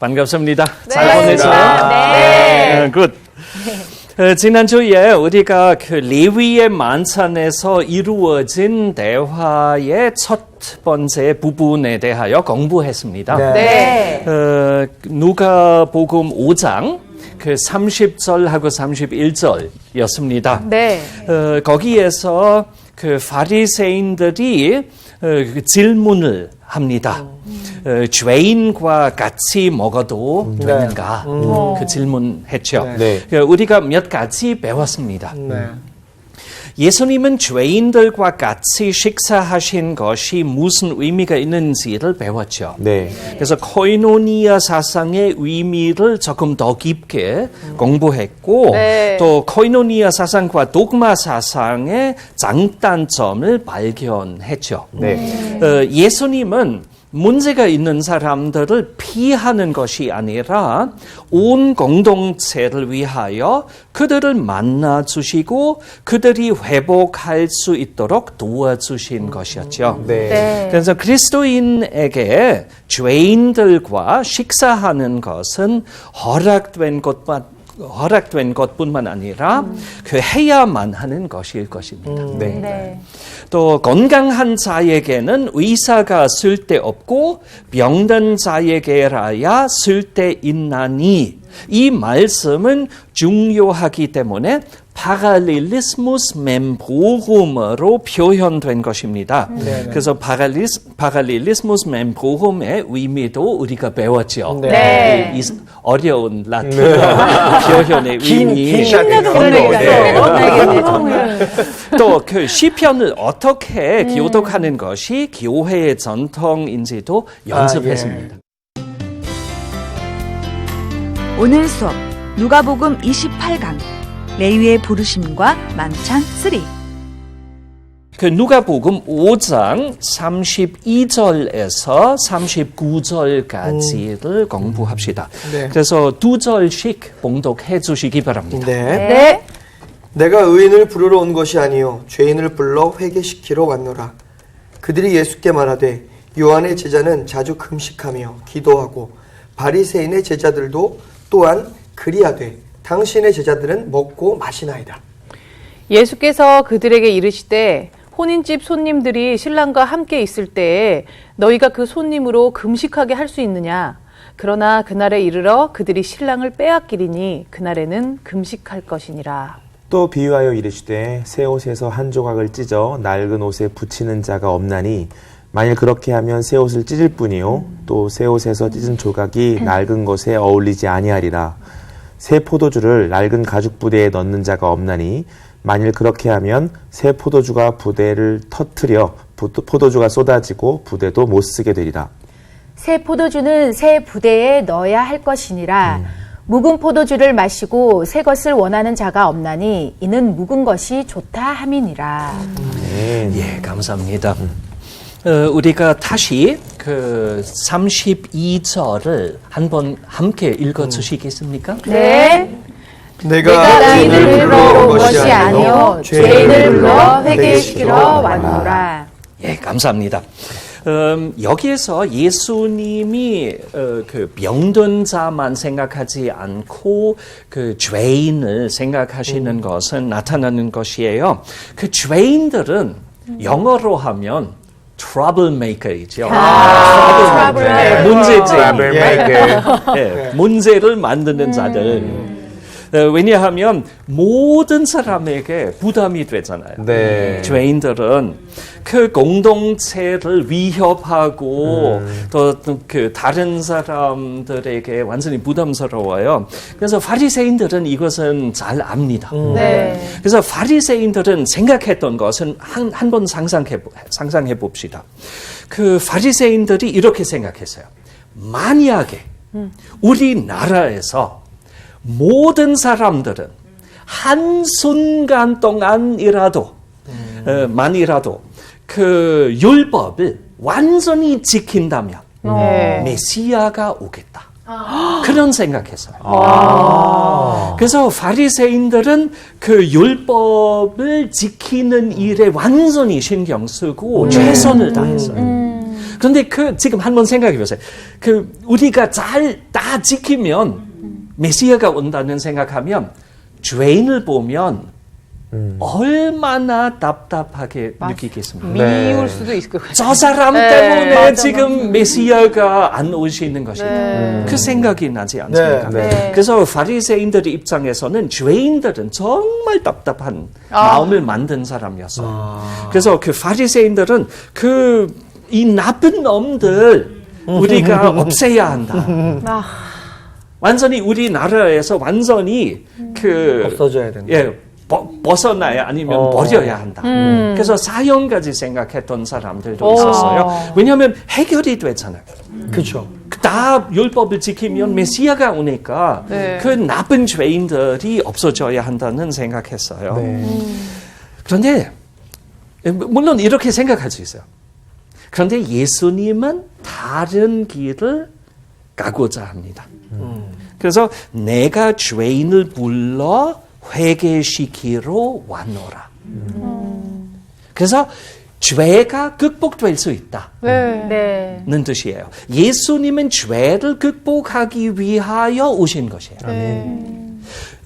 반갑습니다. 네, 잘 보내세요? 네. 굿. 지난주에 우리가 그 레위의 만찬에서 이루어진 대화의 첫 번째 부분에 대하여 공부했습니다. 네. 누가복음 5장 그 30절하고 31절이었습니다. 네. 거기에서 그 바리새인들이 그 질문을 합니다. 죄인과 같이 먹어도 되는가? 그 질문했죠. 네. 우리가 몇 가지 배웠습니다. 네. 예수님은 죄인들과 같이 식사하신 것이 무슨 의미가 있는지를 배웠죠. 네. 그래서 코이노니아 사상의 의미를 조금 더 깊게 공부했고 네. 또 코이노니아 사상과 독마 사상의 장단점을 발견했죠. 네. 예수님은 문제가 있는 사람들을 피하는 것이 아니라 온 공동체를 위하여 그들을 만나주시고 그들이 회복할 수 있도록 도와주신 것이었죠. 네. 네. 그래서 그리스도인에게 죄인들과 식사하는 것은 허락된 것뿐만 아니라 그 해야만 하는 것일 것입니다. 네. 네. 또 건강한 자에게는 의사가 쓸데없고 병든 자에게라야 쓸데있나니 이 말씀은 중요하기 때문에 파갈릴리스무스 멤브로움으로 표현된 것입니다. 그래서 파갈릴리스무스 멤브로움의 의미도 우리가 배웠죠. 네. 이 어려운 라틴어 표현의 의미. 또 그 시편을 어떻게 교독하는 것이 교회의 전통인지도 연습했습니다. 오늘 수업 누가복음 28강 레위의 부르심과 만찬 3. 그 누가복음 5장 32절에서 39절까지를 공부합시다. 네. 그래서 2절씩 봉독해 주시기 바랍니다. 네. 네. 내가 의인을 부르러 온 것이 아니요 죄인을 불러 회개시키러 왔노라. 그들이 예수께 말하되 요한의 제자는 자주 금식하며 기도하고 바리새인의 제자들도 또한 그리하되 당신의 제자들은 먹고 마시나이다. 예수께서 그들에게 이르시되 혼인집 손님들이 신랑과 함께 있을 때에 너희가 그 손님으로 금식하게 할 수 있느냐? 그러나 그날에 이르러 그들이 신랑을 빼앗기리니 그날에는 금식할 것이니라. 또 비유하여 이르시되 새 옷에서 한 조각을 찢어 낡은 옷에 붙이는 자가 없나니 만일 그렇게 하면 새 옷을 찢을 뿐이요 또 새 옷에서 찢은 조각이 낡은 것에 어울리지 아니하리라. 새 포도주를 낡은 가죽 부대에 넣는 자가 없나니 만일 그렇게 하면 새 포도주가 부대를 터뜨려 포도주가 쏟아지고 부대도 못 쓰게 되리라. 새 포도주는 새 부대에 넣어야 할 것이니라. 묵은 포도주를 마시고 새 것을 원하는 자가 없나니 이는 묵은 것이 좋다 함이니라. 예, 감사합니다. 우리가 다시 그 32절을 한번 함께 읽어 주시겠습니까? 네. 내가 의인을 불러 온 것이 아니요 아니요 죄인을 불러 회개시키러 왔노라. 예, 감사합니다. 여기에서 예수님이 그 병든 자만 생각하지 않고 그 죄인을 생각하시는 것은 나타나는 것이에요. 그 죄인들은 영어로 하면 troublemaker이죠. 문제쟁이. 예, 문제를 만드는 자들. 왜냐하면 모든 사람에게 부담이 되잖아요. 네. 죄인들은 그 공동체를 위협하고 또 그 다른 사람들에게 완전히 부담스러워요. 그래서 바리새인들은 이것은 잘 압니다. 네. 그래서 바리새인들은 생각했던 것은 한번 상상해 봅시다. 그 바리새인들이 이렇게 생각했어요. 만약에 우리나라에서 모든 사람들은 한순간 동안이라도 만이라도 그 율법을 완전히 지킨다면 메시아가 오겠다. 그런 생각했어요. 그래서 바리새인들은 그 율법을 지키는 일에 완전히 신경 쓰고 최선을 다했어요. 그런데 지금 한번 생각해 보세요. 우리가 잘 다 지키면 메시아가 온다는 생각하면 죄인을 보면 얼마나 답답하게 느끼겠습니까? 미울 수도 있을 것 같아요. 저 사람 때문에 지금 메시아가 안 오시는 것이다. 그 생각이 나지 않습니까? 그래서 바리새인들의 입장에서는 죄인들은 정말 답답한 마음을 만든 사람이었어요. 그래서 그 바리새인들은 이 나쁜 놈들 우리가 없애야 한다. 완전히 우리나라에서 완전히 없어져야 된다. 예, 벗어나야 아니면 버려야 한다. 그래서 사형까지 생각했던 사람들도 있었어요. 왜냐하면 해결이 되잖아요. 그렇죠. 다 율법을 지키면 메시아가 오니까 그 나쁜 죄인들이 없어져야 한다는 생각했어요. 그런데 물론 이렇게 생각할 수 있어요. 그런데 예수님은 다른 길을 가고자 합니다. 그래서 내가 죄인을 불러 회개시키러 왔노라. 그래서 죄가 극복될 수 있다는 뜻이에요. 예수님은 죄를 극복하기 위하여 오신 것이에요.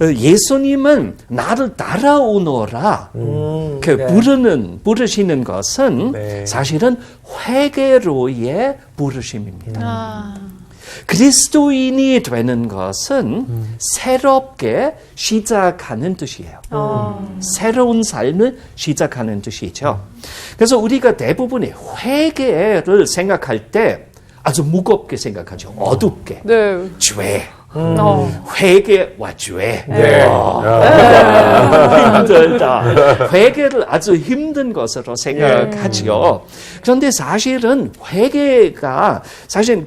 예수님은 나를 따라오너라 부르시는 것은 사실은 회개로의 부르심입니다. 그리스도인이 되는 것은 새롭게 시작하는 뜻이에요. 새로운 삶을 시작하는 뜻이죠. 그래서 우리가 대부분의 회개를 생각할 때 아주 무겁게 생각하죠. 어둡게. 죄. 회개와 죄. 힘들다. 회개를 아주 힘든 것으로 생각하죠. 그런데 사실은 회개가 사실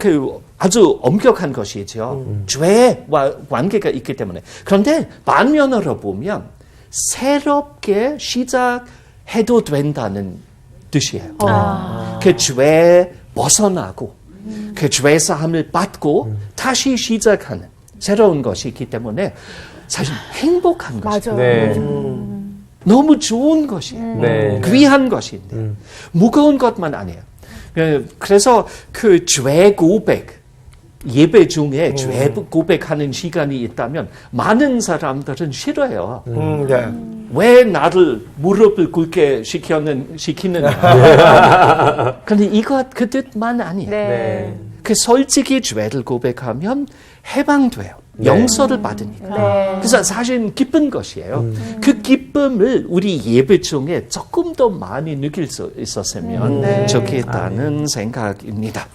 아주 엄격한 것이죠. 죄와 관계가 있기 때문에. 그런데 반면으로 보면 새롭게 시작해도 된다는 뜻이에요. 그 죄에 벗어나고 그 죄사함을 받고 다시 시작하는 새로운 것이 있기 때문에 사실 행복한 것이에요. 너무 좋은 것이에요. 귀한 것인데 무거운 것만 아니에요. 그래서 죄 고백 예배 중에 죄 고백하는 시간이 있다면 많은 사람들은 싫어요. 왜 나를 무릎을 꿇게 시키느냐. 그런데 이것 그 뜻만 아니에요. 솔직히 죄를 고백하면 해방돼요. 용서를 받으니까. 그래서 사실 기쁜 것이에요. 그 기쁨을 우리 예배 중에 조금 더 많이 느낄 수 있었으면 좋겠다는 생각입니다.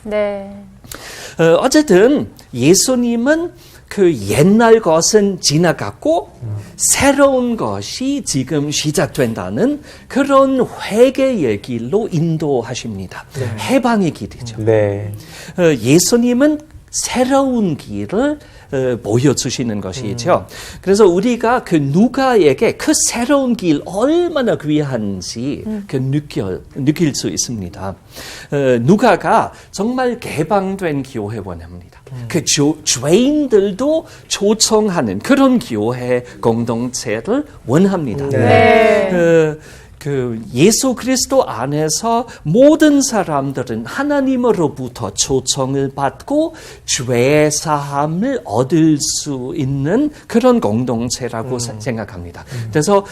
어쨌든 예수님은 옛날 것은 지나갔고 새로운 것이 지금 시작된다는 그런 회개의 길로 인도하십니다. 해방의 길이죠. 예수님은 새로운 길을 보여주시는 것이죠. 그래서 우리가 누가에게 새로운 길 얼마나 귀한지 느낄 수 있습니다. 누가가 정말 개방된 교회 원합니다. 죄인들도 초청하는 그런 교회 공동체를 원합니다. 예수 그리스도 안에서 모든 사람들은 하나님으로부터 초청을 받고 죄 사함을 얻을 수 있는 그런 공동체라고 생각합니다. 그래서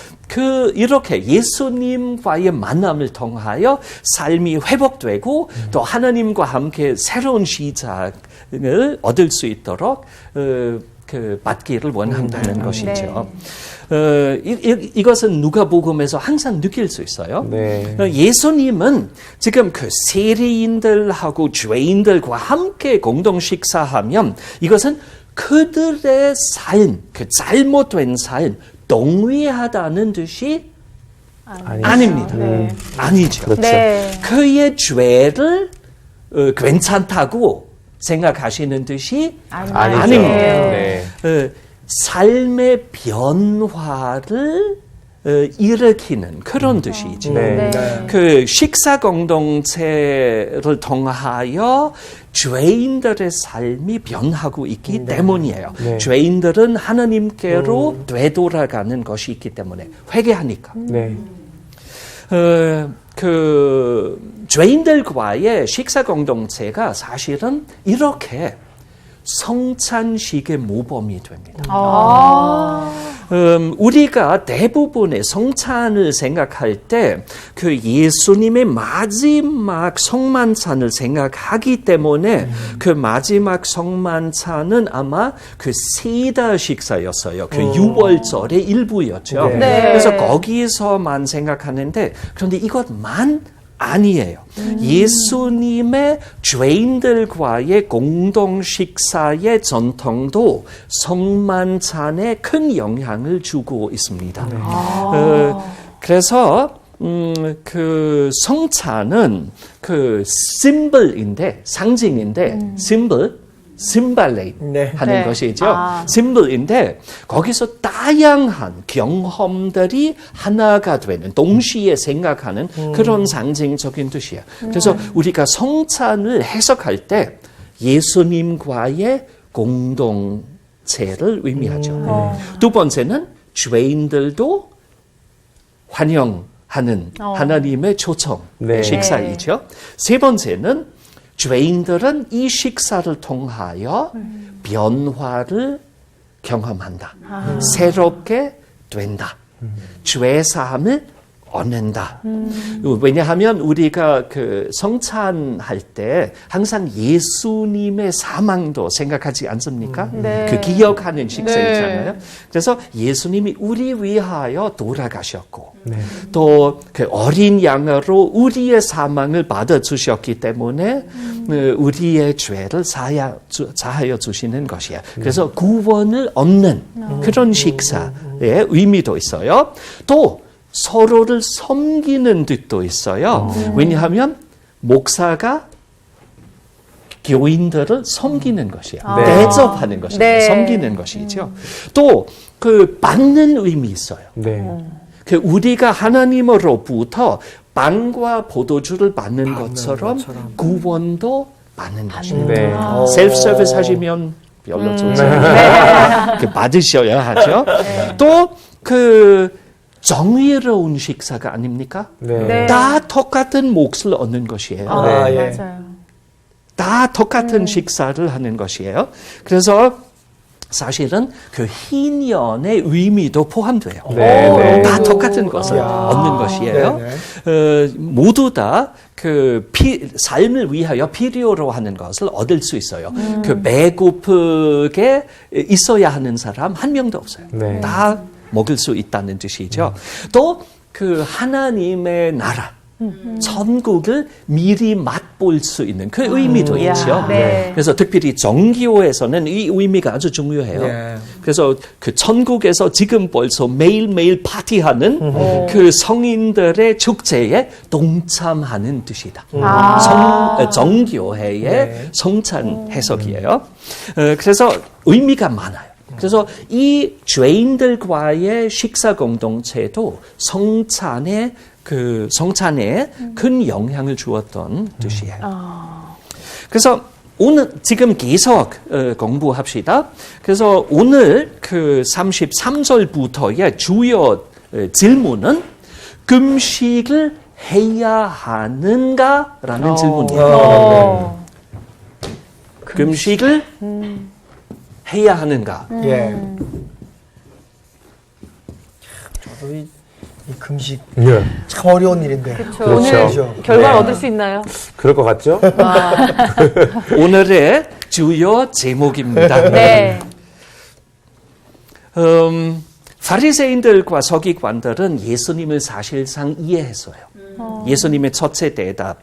이렇게 예수님과의 만남을 통하여 삶이 회복되고 또 하나님과 함께 새로운 시작을 얻을 수 있도록 받기를 원한다는 것이죠. 이것은 누가복음에서 항상 느낄 수 있어요. 예수님은 지금 세리인들하고 죄인들과 함께 공동 식사하면 이것은 그들의 삶, 잘못된 삶, 동의하다는 뜻이 아닙니다. 아니죠. 그의 죄를 괜찮다고 생각하시는 뜻이 아닙니다. 삶의 변화를 일으키는 그런 뜻이죠. 식사 공동체를 통하여 죄인들의 삶이 변하고 있기 때문이에요. 죄인들은 하나님께로 되돌아가는 것이 있기 때문에 회개하니까. 그 죄인들과의 식사 공동체가 사실은 이렇게 성찬식의 모범이 됩니다. 우리가 대부분의 성찬을 생각할 때 그 예수님의 마지막 성만찬을 생각하기 때문에 그 마지막 성만찬은 아마 그 세다 식사였어요. 그 유월절의 일부였죠. 네. 그래서 거기서만 생각하는데 그런데 이것만 아니에요. 예수님의 죄인들과의 공동 식사의 전통도 성만찬에 큰 영향을 주고 있습니다. 그래서 그 성찬은 그 심벌인데 상징인데 심발레 네. 하는 네. 것이죠. 심벌인데 거기서 다양한 경험들이 하나가 되는 동시에 생각하는 그런 상징적인 뜻이에요. 그래서 우리가 성찬을 해석할 때 예수님과의 공동체를 의미하죠. 두 번째는 죄인들도 환영하는 하나님의 초청 네. 식사이죠. 세 번째는 죄인들은 이 식사를 통하여 변화를 경험한다. 새롭게 된다. 죄사함을 얻는다. 왜냐하면 우리가 그 성찬할 때 항상 예수님의 사망도 생각하지 않습니까? 네. 그 기억하는 식사이잖아요. 네. 그래서 예수님이 우리 위하여 돌아가셨고 또 그 어린 양으로 우리의 사망을 받아주셨기 때문에 우리의 죄를 사하여 주시는 것이에요. 그래서 구원을 얻는 그런 식사의 의미도 있어요. 또 서로를 섬기는 뜻도 있어요. 왜냐하면 목사가 교인들을 섬기는 것이에요. 대접하는 것이에요. 네. 섬기는 것이죠. 또 그 받는 의미 있어요. 네. 그 우리가 하나님으로부터 빵과 포도주를 받는 것처럼 구원도 받는 것입니다. 네. 셀프 서비스 하시면 별로 좋지 않아요. 그 받으셔야 하죠. 또 그 정의로운 식사가 아닙니까? 네. 네. 다 똑같은 몫을 얻는 것이에요. 예. 맞아요. 다 똑같은 식사를 하는 것이에요. 그래서 사실은 그 희년의 의미도 포함돼요. 네. 다 똑같은 것을 얻는 것이에요. 모두 다 그 삶을 위하여 필요로 하는 것을 얻을 수 있어요. 그 배고프게 있어야 하는 사람 한 명도 없어요. 네. 다 먹을 수 있다는 뜻이죠. 또 그 하나님의 나라, 천국을 미리 맛볼 수 있는 그 의미도 있죠. 네. 그래서 특별히 정교에서는 이 의미가 아주 중요해요. 네. 그래서 그 천국에서 지금 벌써 매일매일 파티하는 그 성인들의 축제에 동참하는 뜻이다. 정교회의 성찬 해석이에요. 그래서 의미가 많아요. 그래서 이 죄인들과의 식사 공동체도 성찬에 큰 영향을 주었던 뜻이에요. 그래서 오늘 지금 계속 공부합시다. 그래서 오늘 그 33절부터의 주요 질문은 금식을 해야 하는가라는 질문이에요. 금식을 해야 하는가? 예. 저도 이 금식 네. 참 어려운 일인데. 그렇죠. 그렇죠. 오늘 그렇죠. 결과 네. 얻을 수 있나요? 그럴 것 같죠? 오늘의 주요 제목입니다. 네. 바리새인들과 서기관들은 예수님을 사실상 이해했어요. 예수님의 첫째 대답.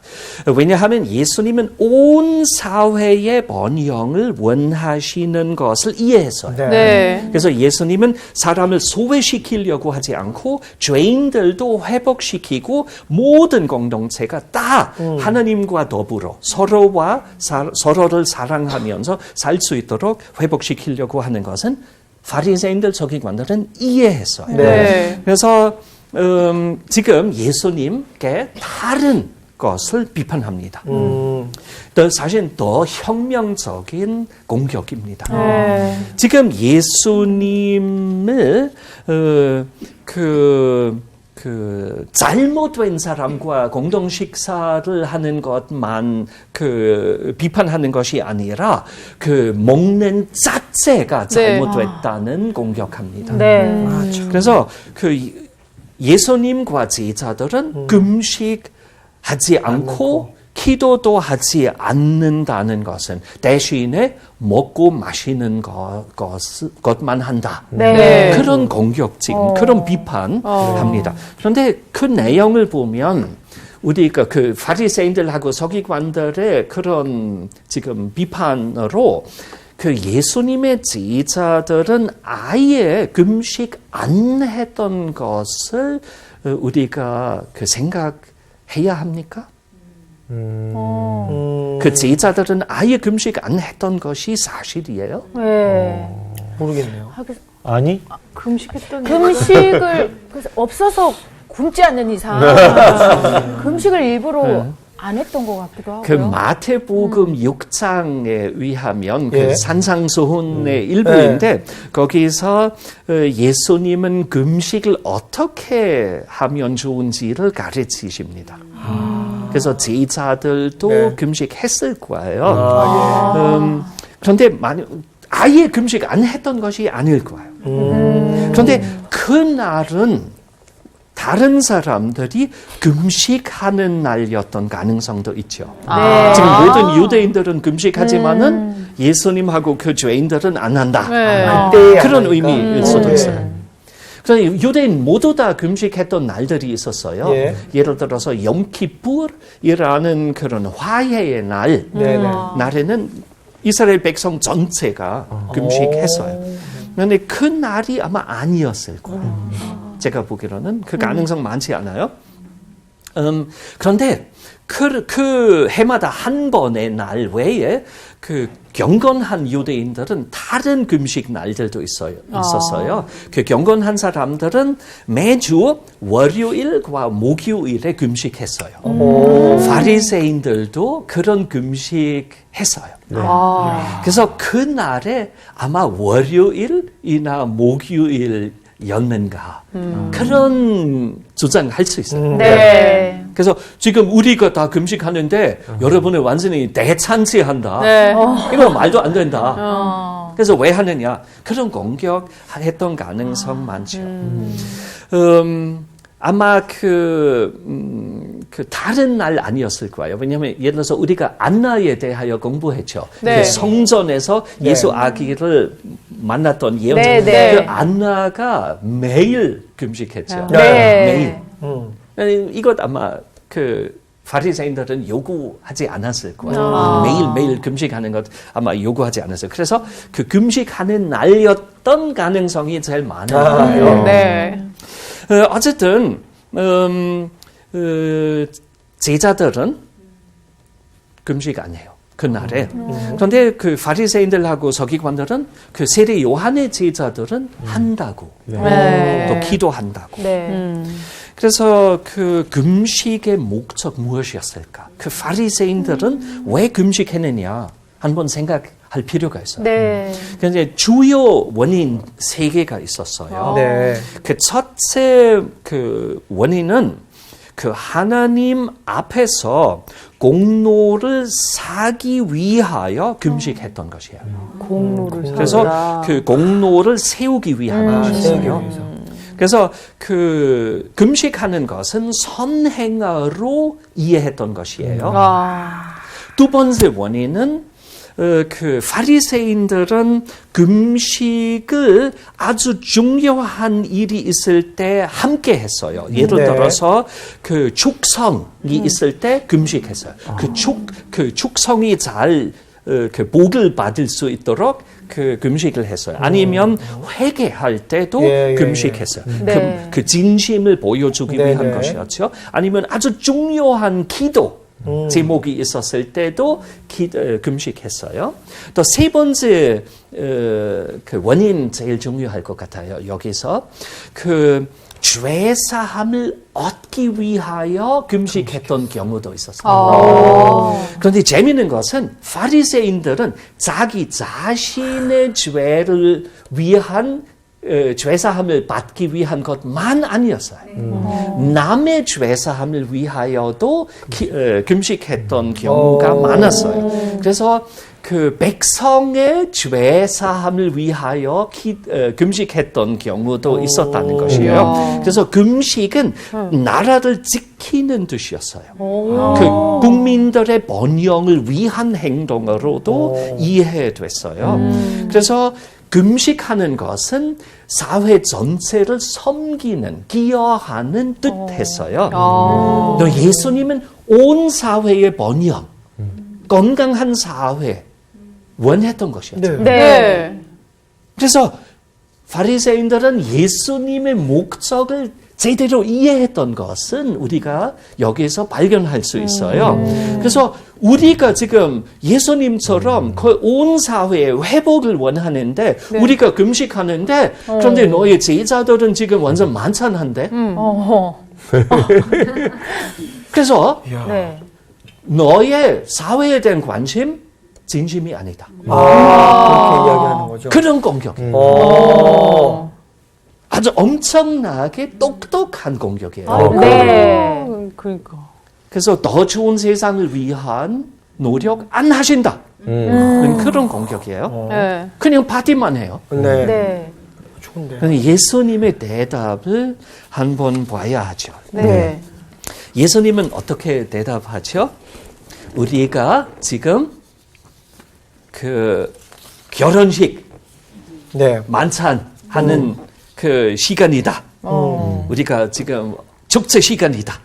왜냐하면 예수님은 온 사회의 번영을 원하시는 것을 이해했어요. 네. 그래서 예수님은 사람을 소외시키려고 하지 않고 죄인들도 회복시키고 모든 공동체가 다 하나님과 더불어 서로를 사랑하면서 살 수 있도록 회복시키려고 하는 것은 바리새인들 서기관들은 이해했어요. 네. 그래서 지금 예수님께 다른 것을 비판합니다. 사실 더 혁명적인 공격입니다. 네. 지금 예수님을 그 그 잘못된 사람과 공동 식사를 하는 것만 그 비판하는 것이 아니라 그 먹는 자체가 잘못됐다는 공격합니다. 네. 그래서 그 예수님과 제자들은 금식하지 않고 기도도 하지 않는다는 것은 대신에 먹고 마시는 것만 한다. 네. 그런 공격적, 그런 비판합니다. 그런데 그 내용을 보면 우리가 그 바리새인들하고 서기관들의 그런 지금 비판으로 그 예수님의 제자들은 아예 금식 안 했던 것을 우리가 그 생각해야 합니까? 그 제자들은 아예 금식 안 했던 것이 사실이에요? 네. 모르겠네요. 아니? 금식했던 금식을 없어서 굶지 않는 이상 금식을 일부러 안 했던 것 같기도 하고요. 그 마태복음 6장에 의하면 예. 그 산상수훈의 일부인데 거기서 예수님은 금식을 어떻게 하면 좋은지를 가르치십니다. 그래서 제자들도 네. 금식했을 거예요. 그런데 아예 금식 안 했던 것이 아닐 거예요. 그런데 그날은 다른 사람들이 금식하는 날이었던 가능성도 있죠. 네. 지금 모든 유대인들은 금식하지만은 예수님하고 그 죄인들은 안 한다. 그런 의미일 수도 있어요. 그래서 유대인 모두 다 금식했던 날들이 있었어요. 예. 예를 들어서 염키푸르이라는 그런 화해의 날에는 이스라엘 백성 전체가 금식했어요. 그런데 그 날이 아마 아니었을 거예요. 제가 보기로는 그 가능성 많지 않아요. 그런데 그 해마다 한 번의 날 외에 그 경건한 유대인들은 다른 금식 날들도 있었어요. 그 경건한 사람들은 매주 월요일과 목요일에 금식했어요. 바리새인들도 그런 금식했어요. 그래서 그 날에 아마 월요일이나 목요일 였는가 그런 주장할 수 있어요. 네. 그래서 지금 우리가 다 금식하는데 여러분은 완전히 대잔치한다. 네. 이거 말도 안 된다. 그래서 왜 하느냐? 그런 공격했던 가능성 많죠. 아마 그 다른 날 아니었을 거예요. 왜냐하면 예를 들어서 우리가 안나에 대하여 공부했죠. 네. 그 성전에서 예수 아기를 만났던 예언자. 네, 네. 그 안나가 매일 금식했죠. 네. 매일. 이것 아마 그 바리새인들은 요구하지 않았을 거예요. 매일매일 금식하는 것 아마 요구하지 않았어요. 그래서 그 금식하는 날이었던 가능성이 제일 많아요. 네. 어쨌든 제자들은 금식 안 해요. 그날에. 그런데 그 바리새인들하고 서기관들은 그 세례 요한의 제자들은 한다고. 네. 또 기도한다고. 네. 그래서 그 금식의 목적 무엇이었을까? 그 바리새인들은 왜 금식했느냐? 한번 생각할 필요가 있어요. 네. 그런데 주요 원인 3개가 있었어요. 네. 그 첫째 그 원인은 그 하나님 앞에서 공로를 사기 위하여 금식했던 것이에요. 공로를 그래서 그 공로를 세우기 위한 것이었어요. 그래서 그 금식하는 것은 선행으로 이해했던 것이에요. 두 번째 원인은 그 바리새인들은 금식을 아주 중요한 일이 있을 때 함께 했어요. 예를 들어서 그 축성이 있을 때 금식했어요. 그 축성이 잘 그 복을 받을 수 있도록 그 금식을 했어요. 아니면 회개할 때도 금식했어요. 네. 그 진심을 보여주기 네, 위한 네. 것이었죠. 아니면 아주 중요한 기도 제목이 있었을 때도 금식했어요. 또 세 번째 그 원인 제일 중요할 것 같아요. 여기서 그 죄사함을 얻기 위하여 금식했던 경우도 있었어요. 그런데 재미있는 것은 바리새인들은 자기 자신의 죄를 위한 죄사함을 받기 위한 것만 아니었어요. 남의 죄사함을 위하여도 금식했던 경우가 많았어요. 그래서 그 백성의 죄사함을 위하여 금식했던 경우도 있었다는 것이에요. 그래서 금식은 나라를 지키는 뜻이었어요. 그 국민들의 번영을 위한 행동으로도 이해됐어요. 그래서 금식하는 것은 사회 전체를 섬기는, 기여하는 뜻했어요. 예수님은 온 사회의 번영, 건강한 사회 원했던 것이었죠. 네. 그래서 바리새인들은 예수님의 목적을 제대로 이해했던 것은 우리가 여기에서 발견할 수 있어요. 그래서 우리가 지금 예수님처럼 온 사회의 회복을 원하는데 우리가 금식하는데 그런데 너의 제자들은 지금 완전 만찬한데 그래서 너의 사회에 대한 관심 진심이 아니다. 그렇게 이야기하는 거죠. 그런 공격이에요. 아주 엄청나게 똑똑한 공격이에요. 네. 그러니까. 그래서 더 좋은 세상을 위한 노력 안 하신다. 그런 공격이에요. 네. 그냥 파티만 해요. 네. 네. 좋은데. 예수님의 대답을 한번 봐야 하죠. 네. 예수님은 어떻게 대답하죠? 우리가 지금 그 결혼식, 네. 만찬하는 그 시간이다. 우리가 지금 축제 시간이다.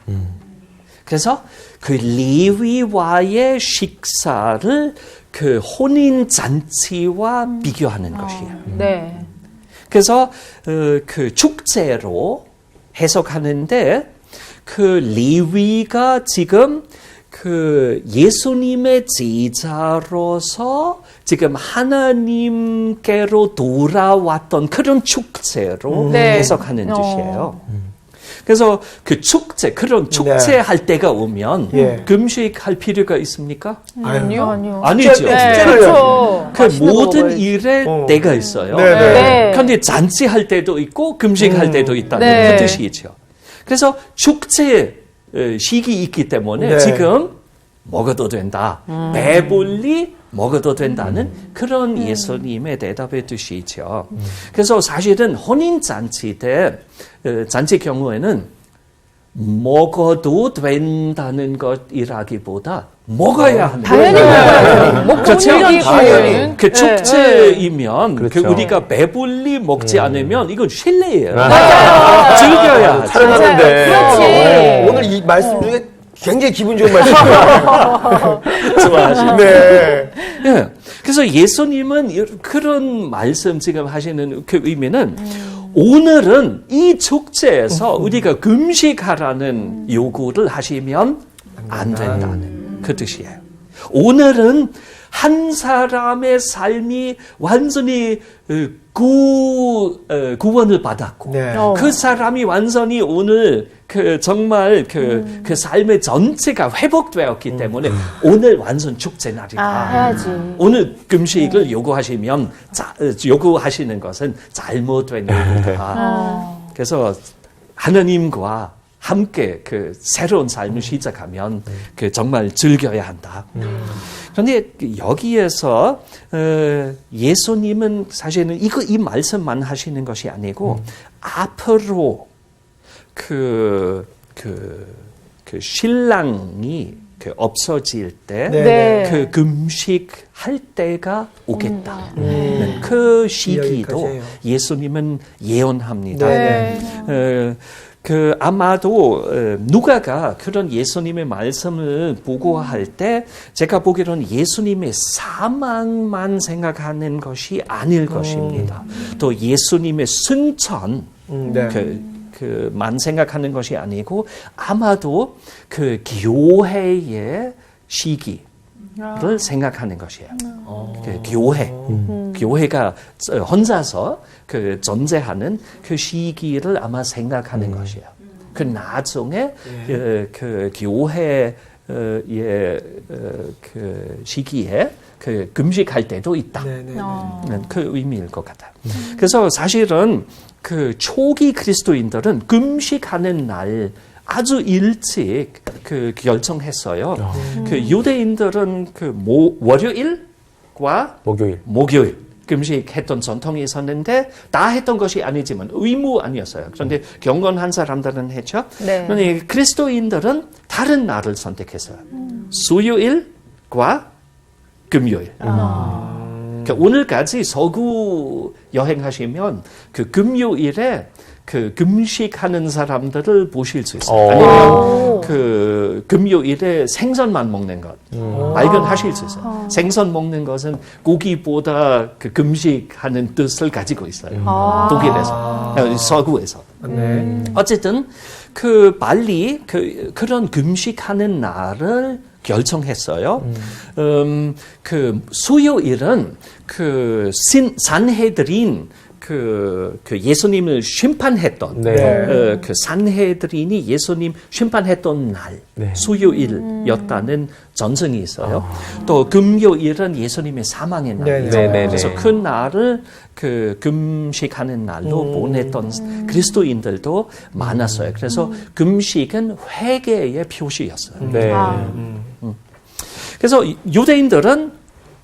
그래서 그 레위와의 식사를 그 혼인 잔치와 비교하는 것이에요. 네. 그래서 그 축제로 해석하는데 그 레위가 지금 그 예수님의 제자로서 지금 하나님께로 돌아왔던 그런 축제로 해석하는 뜻이에요. 그래서 그 축제, 그런 축제 할 때가 오면 금식할 필요가 있습니까? 아니요. 아니죠. 그렇죠. 그 모든 일에 때가 있어요. 그런데 잔치할 때도 있고 금식할 때도 있다는 그 뜻이죠. 그래서 축제 시기 있기 때문에 지금 먹어도 된다. 배불리 먹어도 된다는 그런 예수님의 대답의 뜻이죠. 그래서 사실은 혼인잔치 때 잔치 경우에는 먹어도 된다는 것이라기보다 먹어야 합니다. 당연히 먹어야죠. 그렇죠. 그 축제이면 그 우리가 배불리 먹지 않으면 이건 실례예요. 즐겨야 하죠. 잘하는데. 그렇지. 오늘 이 말씀 중에 굉장히 기분 좋은 말씀. 좋아하시네. 네. 예. 그래서 예수님은 그런 말씀 지금 하시는 그 의미는 오늘은 이 축제에서 우리가 금식하라는 요구를 하시면 안 된다는 그 뜻이에요. 오늘은 한 사람의 삶이 완전히 구원을 받았고 그 사람이 완전히 오늘 정말 그 삶의 전체가 회복되었기 때문에 오늘 완전 축제 날이다. 해야지. 오늘 금식을 요구하시면 요구하시는 것은 잘못된 요구다. 그래서 하나님과 함께 그 새로운 삶을 시작하면 그 정말 즐겨야 한다. 그런데 여기에서 예수님은 사실은 이 말씀만 하시는 것이 아니고 앞으로 그 신랑이 없어질 때 그 금식할 때가 오겠다. 그 시기도 예수님은 예언합니다. 아마도 누가가 그런 예수님의 말씀을 보고할 때 제가 보기로는 예수님의 사망만 생각하는 것이 아닐 것입니다. 또 예수님의 승천 만 생각하는 것이 아니고 아마도 그 교회의 시기를 생각하는 것이에요. 그 교회가 혼자서 그 존재하는 그 시기를 아마 생각하는 것이에요. 그 나중에 그 교회의 그 시기에 그 금식할 때도 있다. 네네. 그 의미일 것 같아요. 그래서 사실은 그 초기 그리스도인들은 금식하는 날 아주 일찍 그 결정했어요. 그 유대인들은 그 월요일과 목요일 금식했던 전통이 있었는데 다 했던 것이 아니지만 의무 아니었어요. 그런데 경건한 사람들은 했죠. 네. 그런데 그리스도인들은 다른 날을 선택했어요. 수요일과 금요일. 그러니까 오늘까지 서구 여행하시면 그 금요일에 그 금식하는 사람들을 보실 수 있어요. 아니면 그 금요일에 생선만 먹는 것 발견하실 수 있어요. 생선 먹는 것은 고기보다 그 금식하는 뜻을 가지고 있어요. 독일에서, 서구에서. 네. 어쨌든 그 빨리 그런 금식하는 날을 결정했어요. 그 수요일은 그 산헤드린 그 예수님을 심판했던 그 산헤드린이 예수님 심판했던 날 수요일이었다는 전승이 있어요. 또 금요일은 예수님의 사망의 날이에요. 그래서 그 날을 그 금식하는 날로 보냈던 그리스도인들도 많았어요. 그래서 금식은 회개의 표시였어요. 그래서 유대인들은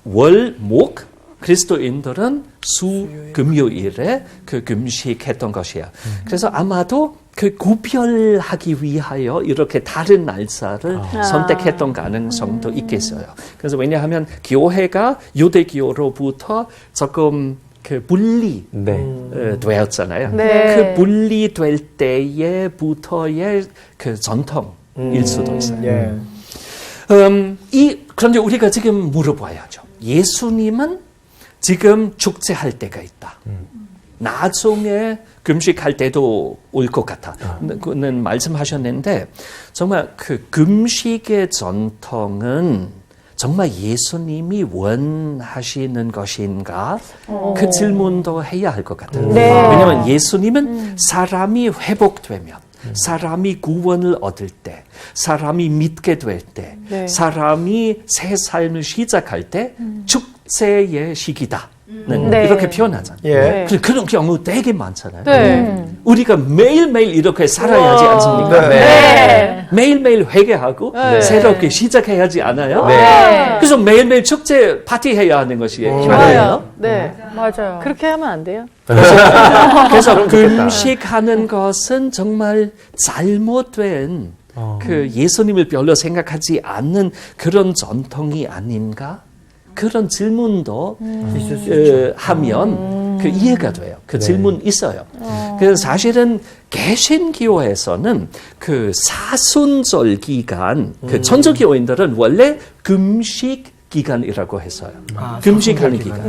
월, 목, 그리스도인들은 수, 금요일에 그 금식했던 것이야. 그래서 아마도 그 구별하기 위하여 이렇게 다른 날짜를 선택했던 가능성도 있겠어요. 그래서 왜냐하면 교회가 유대교로부터 조금 그 분리 되었잖아요. 그 분리될 때에부터의 그 전통일 수도 있어요. 그런데 우리가 지금 물어봐야죠. 예수님은 지금 축제할 때가 있다. 나중에 금식할 때도 올 것 같아. 그는 말씀하셨는데 정말 그 금식의 전통은 정말 예수님이 원하시는 것인가? 그 질문도 해야 할 것 같아요. 왜냐하면 예수님은 사람이 회복되면 사람이 구원을 얻을 때, 사람이 믿게 될 때, 사람이 새 삶을 시작할 때 축제의 시기다. 이렇게 표현하잖아요. 그런 경우 되게 많잖아요. 우리가 매일매일 이렇게 살아야지 않습니까? 매일매일 회개하고 새롭게 시작해야지 않아요? 그래서 매일매일 축제 파티해야 하는 것이에요. 맞아요. 맞아요. 그렇게 하면 안 돼요. 그래서 금식하는 것은 정말 잘못된 그 예수님을 별로 생각하지 않는 그런 전통이 아닌가? 그런 질문도 하면 그 이해가 돼요. 그 질문 있어요. 그래서 사실은 개신교에서는 그 사순절 기간, 그 천주교인들은 원래 금식 기간이라고 했어요. 금식하는 기간.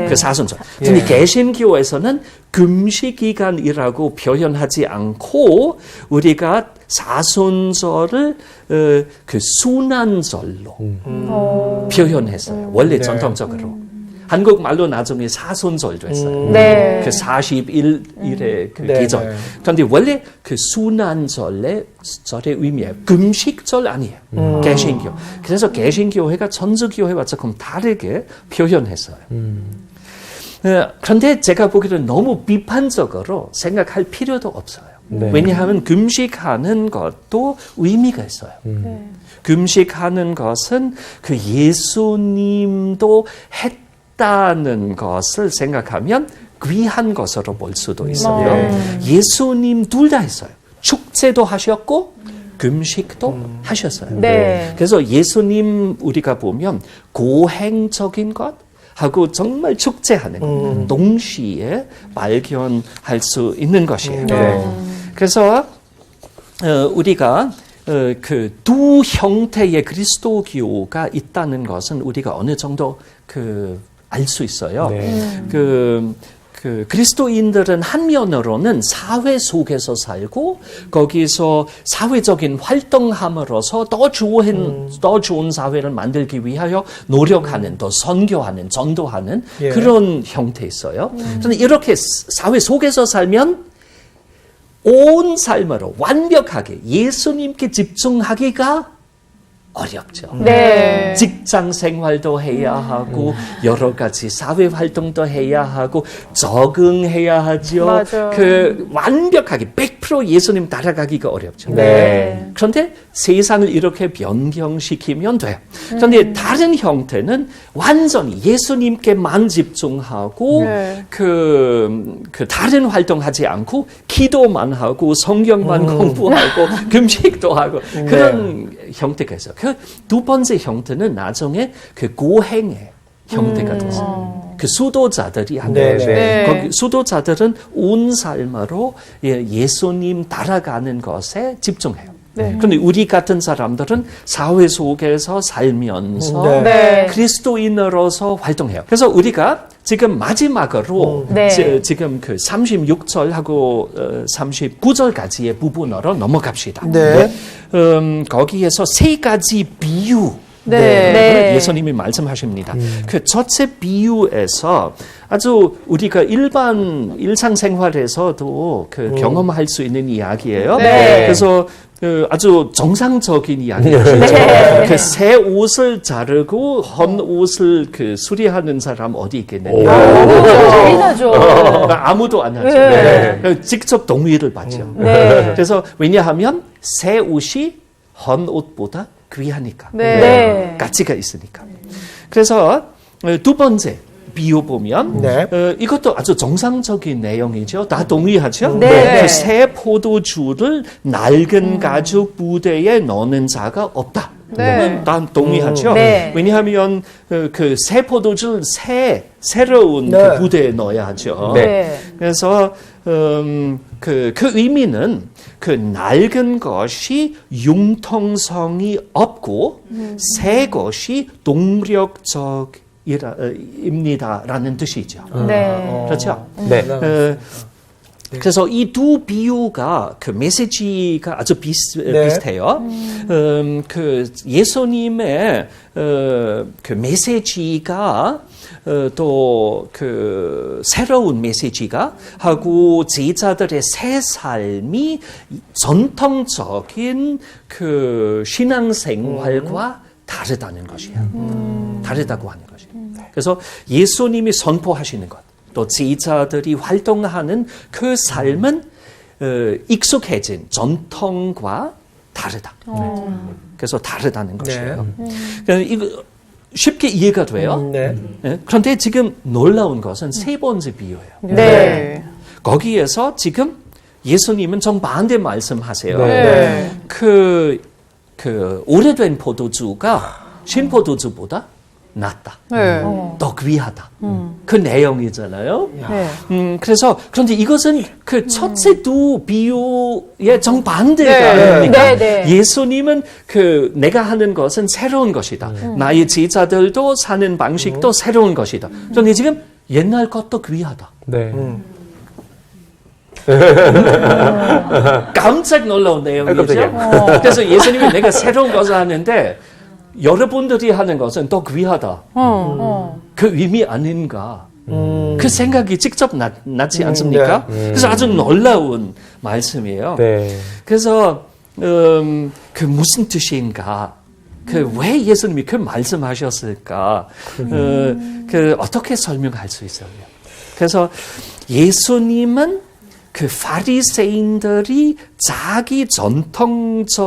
그 사순절. 근데 개신교에서는 금식 기간이라고 표현하지 않고 우리가 사순절을 그 순환절로 표현했어요. 원래 전통적으로. 한국말로 나중에 사순절 됐어요. 그 40일의 그 계절. 그런데 원래 그 순환절의 의미예요. 금식절 아니에요. 개신교. 그래서 개신교회가 천주교회와 조금 다르게 표현했어요. 그런데 제가 보기에는 너무 비판적으로 생각할 필요도 없어요. 왜냐하면 금식하는 것도 의미가 있어요. 금식하는 것은 그 예수님도 했다는 것을 생각하면 귀한 것으로 볼 수도 있어요. 예수님 둘 다 했어요. 축제도 하셨고 금식도 하셨어요. 그래서 예수님 우리가 보면 고행적인 것 하고 정말 축제하는 동시에 발견할 수 있는 것이에요. 그래서 우리가 그 두 형태의 그리스도교가 있다는 것은 우리가 어느 정도 알 수 있어요. 그 그리스도인들은 한면으로는 사회 속에서 살고 거기서 사회적인 활동함으로써 더 좋은 사회를 만들기 위하여 노력하는, 더 선교하는, 전도하는 그런 형태 있어요. 그런데 이렇게 사회 속에서 살면 온 삶으로 완벽하게 예수님께 집중하기가 어렵죠. 네. 직장 생활도 해야 하고 여러 가지 사회 활동도 해야 하고 적응해야 하죠. 맞아요. 그 완벽하게 100% 예수님 따라가기가 어렵죠. 네. 그런데 세상을 이렇게 변경시키면 돼요. 그런데 다른 형태는 완전히 예수님께만 집중하고 네. 그 다른 활동하지 않고 기도만 하고 성경만 공부하고 금식도 하고 그런 형태가 있어요. 그 두 번째 형태는 나중에 그 고행의 형태가 됐어요. 그 수도자들이 하는 네, 거죠. 네. 거기 수도자들은 온 삶으로 예수님 따라가는 것에 집중해요. 그런데 우리 같은 사람들은 사회 속에서 살면서 네. 그리스도인으로서 활동해요. 그래서 우리가 지금 마지막으로 네. 지금 그 36절하고 39절까지의 부분으로 넘어갑시다. 네. 거기에서 세 가지 비유 네. 네. 예수님이 말씀하십니다. 그 첫째 비유에서 아주 우리가 일상생활에서도 그 경험할 수 있는 이야기예요. 네. 그래서 아주 정상적인 이야기죠. 그 새 옷을 자르고 헌 옷을 그 수리하는 사람 어디 있겠느냐? 많이 나죠. 아무도 안 하죠. 네. 직접 동의를 받죠. 네. 그래서 왜냐하면 새 옷이 헌 옷보다 귀하니까. 네. 네. 가치가 있으니까. 그래서 두 번째 비유 보면 네. 이것도 아주 정상적인 내용이죠. 다 동의하죠. 네. 그 새 포도주를 낡은 가죽 부대에 넣는 자가 없다. 네. 다 동의하죠. 네. 왜냐하면 그 새 포도주를 새로운 네. 그 부대에 넣어야 하죠. 네. 그래서 그 의미는 그 낡은 것이 융통성이 없고 새 것이 동력적입니다라는 뜻이죠. 네. 그렇죠? 네. 그래서 이 두 비유가 그 메시지가 아주 비슷해요. 그 예수님의 그 메시지가 또 그 새로운 메시지가 하고 제자들의 새 삶이 전통적인 그 신앙생활과 다르다는 것이에요. 다르다고 하는 것이에요. 그래서 예수님이 선포하시는 것, 또 제자들이 활동하는 그 삶은 익숙해진 전통과 다르다. 그래서 다르다는 것이에요. 그러니까 이거 쉽게 이해가 돼요. 네. 그런데 지금 놀라운 것은 세 번째 비유예요. 네. 거기에서 지금 예수님은 정반대 말씀하세요. 네. 그 오래된 포도주가 신포도주보다 낫다. 네. 더 귀하다. 그 내용이잖아요. 네. 그래서 그런데 이것은 그 첫째 두 비유의 정반대가 네. 아닙니까? 네, 네. 예수님은 그 내가 하는 것은 새로운 것이다. 나의 제자들도 사는 방식도 새로운 것이다. 그런데 지금 옛날 것도 귀하다. 네. 깜짝 놀라운 내용이죠. 깜짝이야. 그래서 예수님이 내가 새로운 것을 하는데 여러분들이 하는 것은 더 귀하다. 그 의미 아닌가. 그 생각이 직접 났지 않습니까? 그래서 아주 놀라운 말씀이에요. 네. 그래서 그 무슨 뜻인가? 그 왜 예수님이 그 말씀하셨을까? 그 어떻게 설명할 수 있어요? 그래서 예수님은 그 바리새인들이 자기 전통적인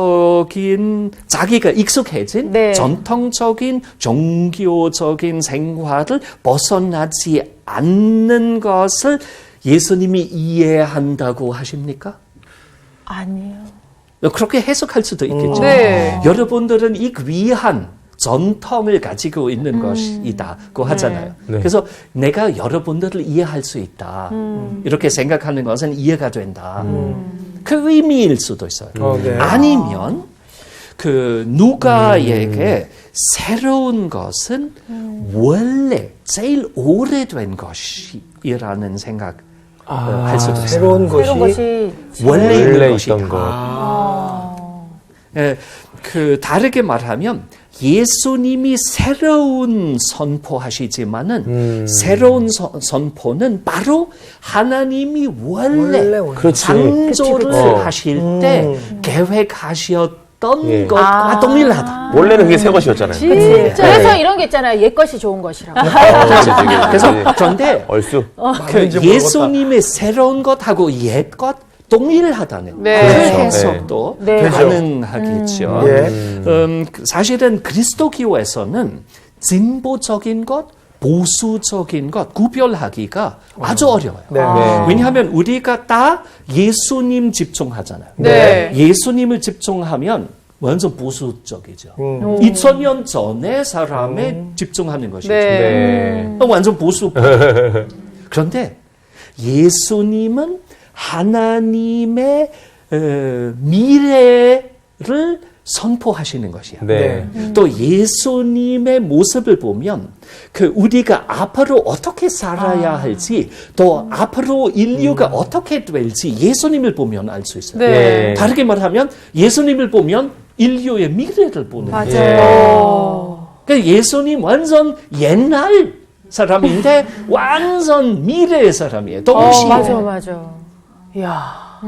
자기가 익숙해진 네. 전통적인 종교적인 생활을 벗어나지 않는 것을 예수님이 이해한다고 하십니까? 아니요. 그렇게 해석할 수도 있겠죠. 네. 여러분들은 이 귀한 전통을 가지고 있는 것이다고 하잖아요. 네. 그래서 내가 여러분들을 이해할 수 있다. 이렇게 생각하는 것은 이해가 된다. 그 의미일 수도 있어요. 네. 아니면 그 누가에게 새로운 것은 원래 제일 오래된 것이라는 생각 할 수도 있어요. 새로운 새로운 것이 것이 원래 있는 원래 것이다. 있던 것. 그 다르게 말하면 예수님이 새로운 선포하시지만은 새로운 선포는 바로 하나님이 원래 그렇지. 창조를 그치. 하실 때 계획하셨던 있었던 예. 것과 동일하다. 원래는 그게 새 것이었잖아요. 진짜. 그래서 이런 게 있잖아요. 옛 것이 좋은 것이라고. 그래서 그런데 얼쑤. 그 예수님의 새로운 것하고 옛 것 동일하다는 네. 그 그렇죠. 해석도 네. 가능하겠죠. 예. 사실은 그리스도교에서는 진보적인 것, 보수적인 것 구별하기가 아주 어려워요. 네. 네. 왜냐하면 우리가 다 예수님 집중하잖아요. 네. 예수님을 집중하면 완전 보수적이죠. 2000년 전의 사람에 집중하는 것이죠. 네. 완전 보수. 그런데 예수님은 하나님의 미래를 선포하시는 것이야. 네. 또 예수님의 모습을 보면 그 우리가 앞으로 어떻게 살아야 할지 또 앞으로 인류가 어떻게 될지 예수님을 보면 알 수 있어요. 네. 다르게 말하면 예수님을 보면 인류의 미래를 보는 거예요. 맞아요. 그러니까 예수님 완전 옛날 사람인데 완전 미래의 사람이에요. 동시에. 맞아. 이야.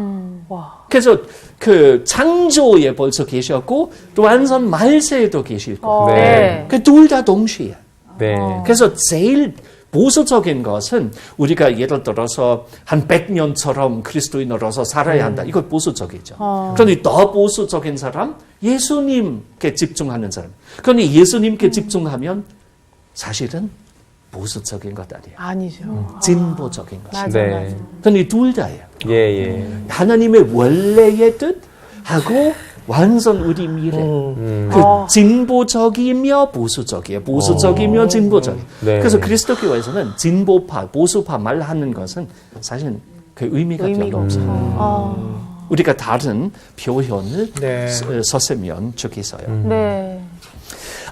와. 그래서 그 창조에 벌써 계셨고 또 완전 말세에도 계실 거예요. 네. 그 둘 다 동시에. 네. 그래서 제일 보수적인 것은 우리가 예를 들어서 한 100년처럼 그리스도인으로서 살아야 한다. 이거 보수적이죠. 그런데 더 보수적인 사람, 예수님께 집중하는 사람. 그런데 예수님께 집중하면 사실은 보수적인 것 아니에요. 아니죠. 진보적인 것. 맞아. 네. 그런데 둘 다예요. 예, 예. 하나님의 원래의 뜻하고 완전 우리 미래. 그 진보적이며 보수적이에요. 보수적이며 진보적이에요. 네. 그래서 그리스도교에서는 진보파, 보수파 말하는 것은 사실 그 의미가 별로 없어요. 우리가 다른 표현을 네. 썼으면 좋겠어요. 네.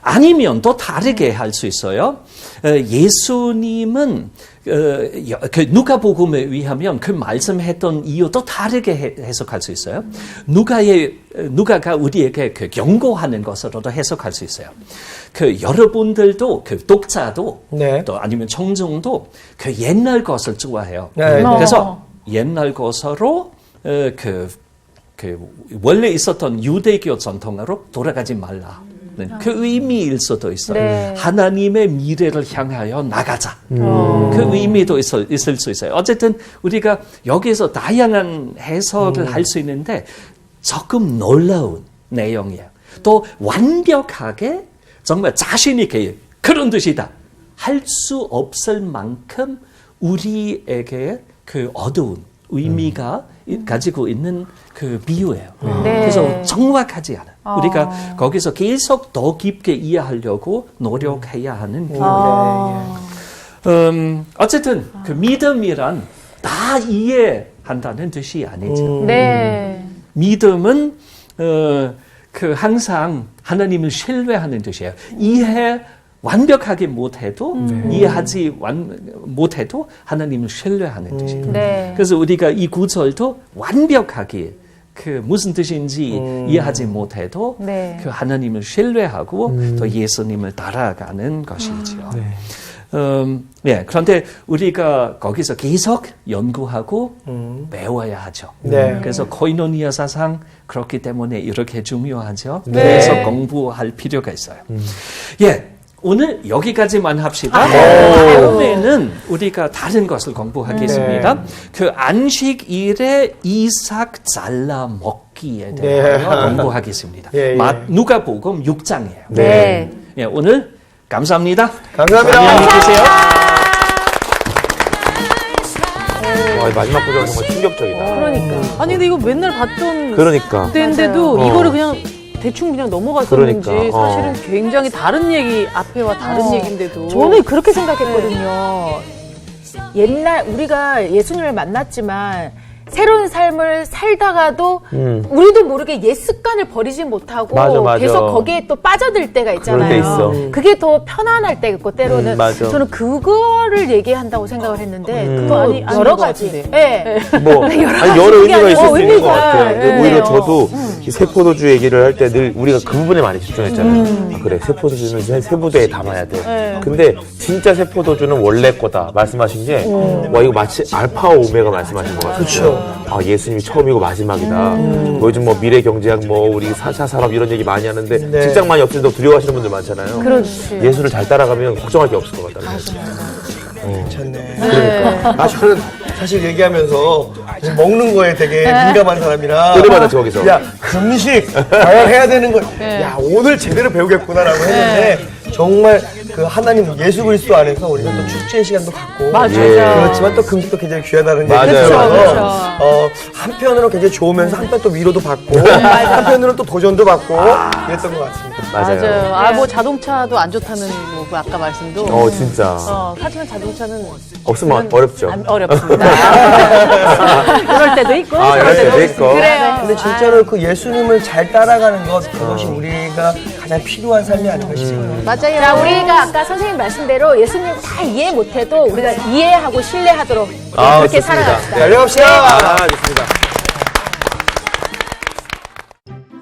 아니면 또 다르게 할 수 있어요. 예수님은 그 누가복음에 의하면 그 말씀했던 이유 또 다르게 해석할 수 있어요. 누가가 우리에게 그 경고하는 것으로도 해석할 수 있어요. 그 여러분들도 그 독자도 네. 또 아니면 청중도 그 옛날 것을 좋아해요. 네. 그래서 옛날 것으로 그 원래 있었던 유대교 전통으로 돌아가지 말라. 그 의미일 수도 있어요. 네. 하나님의 미래를 향하여 나가자. 그 의미도 있을 수 있어요. 어쨌든 우리가 여기서 다양한 해석을 할 수 있는데 조금 놀라운 내용이에요. 또 완벽하게 정말 자신 있게 그런 뜻이다 할 수 없을 만큼 우리에게 그 어두운 의미가 가지고 있는 그 비유예요. 네. 그래서 정확하지 않아요. 우리가 거기서 계속 더 깊게 이해하려고 노력해야 하는 비유예요. 어쨌든 그 믿음이란 다 이해한다는 뜻이 아니죠. 네. 믿음은 그 항상 하나님을 신뢰하는 뜻이에요. 완벽하게 못해도 이해하지 못해도 하나님을 신뢰하는 뜻이에요. 네. 그래서 우리가 이 구절도 완벽하게 그 무슨 뜻인지 이해하지 못해도 네. 그 하나님을 신뢰하고 또 예수님을 따라가는 것이지요. 예, 그런데 우리가 거기서 계속 연구하고 배워야 하죠. 네. 그래서 코이노니아 사상 그렇기 때문에 이렇게 중요하죠. 네. 계속 공부할 필요가 있어요. 예. 오늘 여기까지만 합시다. 네. 다음에는 우리가 다른 것을 공부하겠습니다. 네. 그 안식일에 이삭 잘라 먹기에 대하여 공부하겠습니다. 예, 예. 누가복음 6장이에요. 네. 예, 오늘 감사합니다. 감사합니다. 안녕히 계세요. 와, 마지막 구절은 정말 충격적이다. 그러니까. 아니 근데 이거 맨날 봤던 그러니까. 때인데도 맞아요. 이거를 그냥 대충 그냥 넘어갔었는지 그러니까, 사실은 굉장히 다른 얘기 앞에와 다른 얘기인데도 저는 그렇게 생각했거든요. 옛날 우리가 예수님을 만났지만 새로운 삶을 살다가도 우리도 모르게 옛 습관을 버리지 못하고 맞아. 계속 거기에 또 빠져들 때가 있잖아요. 그럴 때 있어. 그게 더 편안할 때가 있고 때로는 맞아. 저는 그거를 얘기한다고 생각을 했는데 그거 또 아니- 아닌 여러 것 가지. 같은데. 네. 뭐, 아니, 여러 의미가 있을 수 있는 것 의미가, 같아요. 네. 오히려 저도 이 세포도주 얘기를 할 때 늘 우리가 그 부분에 많이 집중했잖아요. 아, 그래, 세포도주는 세 부대에 담아야 돼. 근데 진짜 세포도주는 원래 거다 말씀하신 게, 와, 이거 마치 알파와 오메가 말씀하신 것 같아요. 그렇죠. 아, 예수님이 처음이고 마지막이다. 뭐 요즘 뭐 미래 경제학, 뭐 우리 4차 산업 이런 얘기 많이 하는데 네. 직장만이 없어도 두려워하시는 분들 많잖아요. 그렇지. 예수를 잘 따라가면 걱정할 게 없을 것 같다. 괜찮네. 그러니까. 저는 사실 얘기하면서 먹는 거에 되게 민감한 사람이라. 노래받아, 저기서. 야, 금식 과연 해야 되는 거. 야, 오늘 제대로 배우겠구나라고 했는데 정말 그 하나님 예수 그리스도 안에서 우리가 또 축제의 시간도 갖고. 맞아요. 그렇지만 또 금식도 굉장히 귀하다는 얘기가 맞아요. 있어서 한편으로는 굉장히 좋으면서 한편 또 위로도 받고 한편으로는 또 도전도 받고 이랬던 것 같습니다. 맞아요. 아, 뭐 자동차도 안 좋다는 뭐 아까 말씀도. 진짜. 하지만 자동차는 없으면 어렵죠. 어렵습니다. 이럴 때도 있고, 아, 이럴 때도 있고. 그래요. 근데 진짜로 그 예수님을 잘 따라가는 것 그것이 우리가 가장 필요한 삶이 아닌가 싶어요. 맞아요. 자, 우리가 아까 선생님 말씀대로 예수님 다 이해 못해도 우리가 이해하고 신뢰하도록 그렇게 좋습니다. 살아갑시다. 달려갑시다. 아, 좋습니다.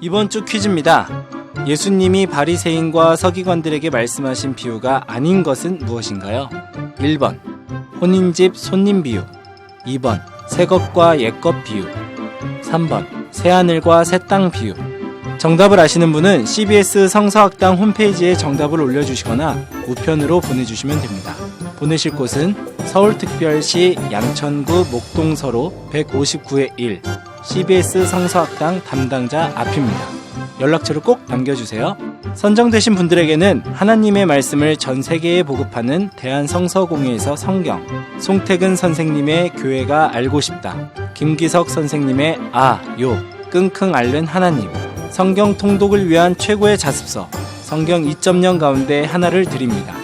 이번 주 퀴즈입니다. 예수님이 바리새인과 서기관들에게 말씀하신 비유가 아닌 것은 무엇인가요? 1번 혼인집 손님 비유, 2번 새것과 옛것 비유, 3번 새하늘과 새 땅 비유. 정답을 아시는 분은 CBS 성서학당 홈페이지에 정답을 올려주시거나 우편으로 보내주시면 됩니다. 보내실 곳은 서울특별시 양천구 목동서로 159의 1 CBS 성서학당 담당자 앞입니다. 연락처를 꼭 남겨주세요. 선정되신 분들에게는 하나님의 말씀을 전 세계에 보급하는 대한성서공회에서 성경, 송태근 선생님의 교회가 알고 싶다, 김기석 선생님의 끈킁 앓는 하나님, 성경 통독을 위한 최고의 자습서 성경 2.0 가운데 하나를 드립니다.